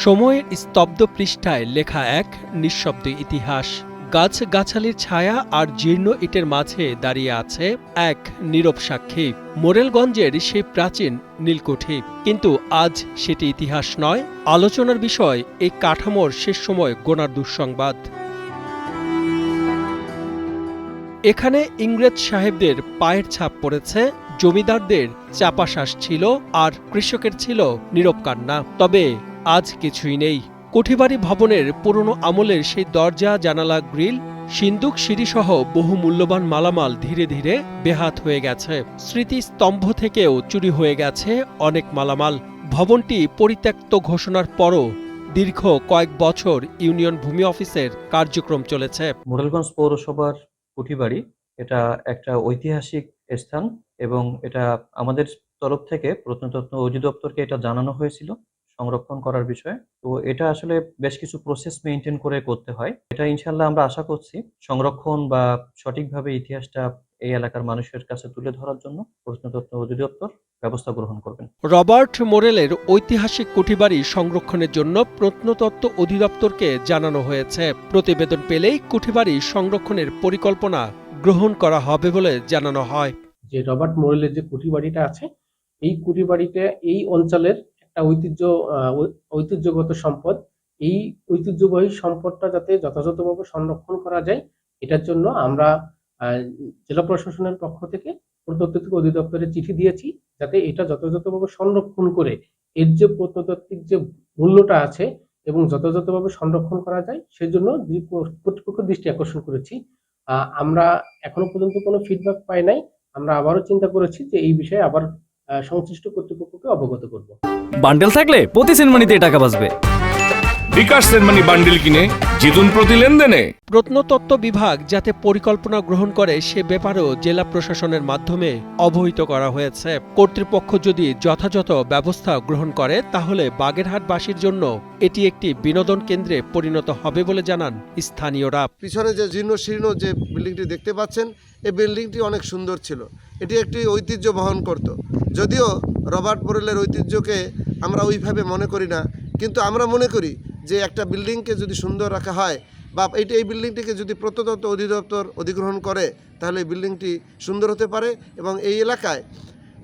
সময়ের স্তব্ধ পৃষ্ঠায় লেখা এক নিঃশব্দ ইতিহাস। গাছগাছালির ছায়া আর জীর্ণ ইটের মাঝে দাঁড়িয়ে আছে এক নীরব সাক্ষী, মোরেলগঞ্জের সেই প্রাচীন নীলকুঠি। কিন্তু আজ সেটি ইতিহাস নয়, আলোচনার বিষয় এই কাঠামোর শেষ সময় গোনার দুঃসংবাদ। এখানে ইংরেজ সাহেবদের পায়ের ছাপ পড়েছে, জমিদারদের চাপা শ্বাস ছিল, আর কৃষকের ছিল নীরব কান্না। তবে আজ কিছুই নেই। কুঠিবাড়ি ভবনের পুরনো আমলের সেই দরজা, জানালা, গ্রিল, সিন্দুক, সিঁড়িসহ বহু মূল্যবান মালামাল ধীরে ধীরে বেহাত হয়ে গেছে। স্মৃতিস্তম্ভ থেকেও চুরি হয়ে গেছে অনেক মালামাল। ভবনটি পরিত্যক্ত ঘোষণার পরও দীর্ঘ কয়েক বছর ইউনিয়ন ভূমি অফিসের কার্যক্রম চলেছে। মোরেলগঞ্জ পৌরসভার কুঠিবাড়ি এটা একটা ঐতিহাসিক স্থান এবং এটা আমাদের তরফ থেকে প্রত্নতত্ত্ব অধিদপ্তরকে এটা জানানো হয়েছিল সংরক্ষণ করার বিষয়ে। তো এটা আসলে বেশ কিছু প্রসেস মেনটেন করে করতে হয়। এটা ইনশাল্লাহ আমরা আশা করছি সংরক্ষণ বা সঠিকভাবে ইতিহাসটা এই এলাকার মানুষের কাছে তুলে ধরার জন্য প্রত্নতত্ত্ব অধিদপ্তর ব্যবস্থা গ্রহণ করবেন। রবার্ট মোরেলের ঐতিহাসিক কুঠিবাড়ি সংরক্ষণের জন্য প্রত্নতত্ত্ব অধিদপ্তরকে জানানো হয়েছে। প্রতিবেদন পেলেই কুঠিবাড়ি সংরক্ষণের পরিকল্পনা গ্রহণ করা হবে বলে জানানো হয়। যে রবার্ট মোরেলের যে কুঠিবাড়িটা আছে, এই কুঠিবাড়িতে এই অঞ্চলের একটা ঐতিহ্যগত সম্পদ। এই ঐতিহ্যবাহী সম্পদটা যাতে যথাযথভাবে সংরক্ষণ করা যায়, এটার জন্য আমরা জেলা প্রশাসনের পক্ষ থেকে প্রত্নতত্ত্ব অধিদপ্তরে চিঠি দিয়েছি, যাতে এটা যথাযথভাবে সংরক্ষণ করে এর যে প্রত্নতাত্ত্বিক যে মূল্যটা আছে এবং যথাযথভাবে সংরক্ষণ করা যায় সেজন্য কর্তৃপক্ষের দৃষ্টি আকর্ষণ করেছি। আমরা এখনো পর্যন্ত কোনো ফিডব্যাক পাই নাই। আমরা আবারও চিন্তা করেছি যে এই বিষয়ে আবার সংশ্লিষ্ট কর্তৃপক্ষকে অবগত করব। বান্ডেল থাকলে প্রতি সেনমানিতে টাকা বাঁচবে। বিকাশ সেনমানি বান্ডেল কিনে জিতুন প্রতি লেনদেনে। প্রত্নতত্ত্ব বিভাগ যাতে পরিকল্পনা গ্রহণ করে সে ব্যাপারেও জেলা প্রশাসনের মাধ্যমে অবহিত করা হয়েছে। কর্তৃপক্ষ যদি যথাযথ ব্যবস্থা গ্রহণ করে তাহলে বাগেরহাটবাসীর জন্য এটি একটি বিনোদন কেন্দ্রে পরিণত হবে বলে জানান স্থানীয়রা। পিছনে যে জীর্ণ শীর্ণ যে বিল্ডিংটি দেখতে পাচ্ছেন, এই বিল্ডিংটি অনেক সুন্দর ছিল। এটি একটি ঐতিহ্য বহন করত। যদিও রবার্ট মোরেলের ঐতিহ্যকে আমরা ওইভাবে মনে করি না, কিন্তু আমরা মনে করি যে একটা বিল্ডিংকে যদি সুন্দর রাখা হয় বা এই বিল্ডিংটিকে যদি প্রত্নতত্ত্ব অধিদপ্তর অধিগ্রহণ করে তাহলে এই বিল্ডিংটি সুন্দর হতে পারে এবং এই এলাকায়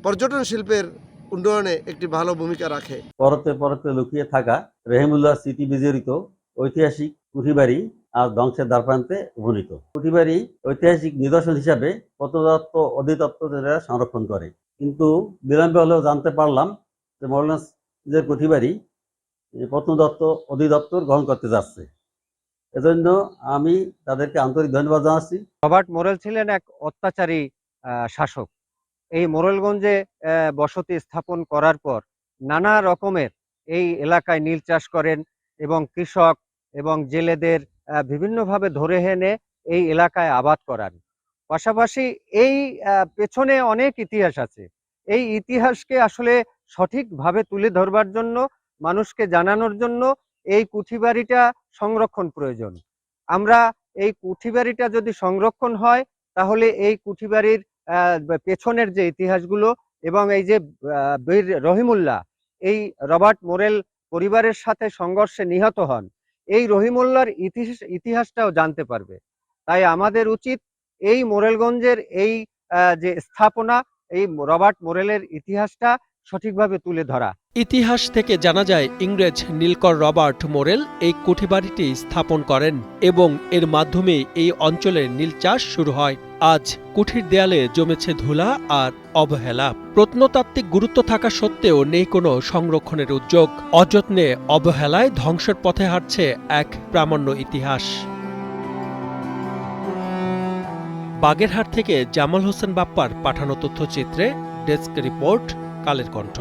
পর্যটন শিল্পের উন্নয়নে একটি ভালো ভূমিকা রাখে। পরতে পরতে লুকিয়ে থাকা রহিমুল্লাহ স্মৃতি বিজড়িত ঐতিহাসিক কুঠিবাড়ি আজ ধ্বংসের দ্বারপ্রান্তে উপনীত। কুঠিবাড়ি ঐতিহাসিক নিদর্শন হিসাবে প্রত্নতত্ত্ব অধিদপ্তর সংরক্ষণ করে, কিন্তু বিলম্বে হলেও জানতে পারলাম যে মোরেলগঞ্জের কুঠিবাড়ি প্রত্নতত্ত্ব অধিদপ্তর গ্রহণ করতে যাচ্ছে। এজন্য আমি তাদেরকে আন্তরিক ধন্যবাদ জানাচ্ছি। রবার্ট মোরেল ছিলেন এক অত্যাচারী শাসক। এই মোরেলগঞ্জে বসতি স্থাপন করার পর নানা রকমের এই এলাকায় নীল চাষ করেন এবং কৃষক এবং জেলেদের বিভিন্নভাবে ধরে এনে এই এলাকায় আবাদ করান। পাশাপাশি এই পেছনে অনেক ইতিহাস আছে। এই ইতিহাসকে আসলে সঠিকভাবে তুলে ধরবার জন্য, মানুষকে জানানোর জন্য এই কুঠিবাড়িটা সংরক্ষণ প্রয়োজন। আমরা এই কুঠিবাড়িটা যদি সংরক্ষণ হয় তাহলে এই কুঠিবাড়ির পেছনের যে ইতিহাসগুলো এবং এই যে বীর রহিমুল্লাহ এই রবার্ট মোরেল পরিবারের সাথে সংঘর্ষে নিহত হন, এই রহিমুল্লাহর ইতিহাসটাও জানতে পারবে। তাই আমাদের উচিত এই মোরেলগঞ্জের এই যে স্থাপনা, এই রবার্ট মোরেলের ইতিহাসটা সঠিকভাবে তুলে ধরা। ইতিহাস থেকে জানা যায় ইংরেজ নীলকর রবার্ট মোরেল এই কুঠিবাড়িটি স্থাপন করেন এবং এর মাধ্যমে এই অঞ্চলের নীল চাষ শুরু হয়। আজ কুঠির দেয়ালে জমেছে ধুলা আর অবহেলা। প্রত্নতাত্ত্বিক গুরুত্ব থাকা সত্ত্বেও নেই কোনো সংরক্ষণের উদ্যোগ। অযত্নে, অবহেলায় ধ্বংসের পথে হাঁটছে এক প্রামাণ্য ইতিহাস। বাগেরহাট থেকে জামাল হোসেন বাপ্পার পাঠানো তথ্যচিত্রে ডেস্ক রিপোর্ট, কালের কণ্ঠ।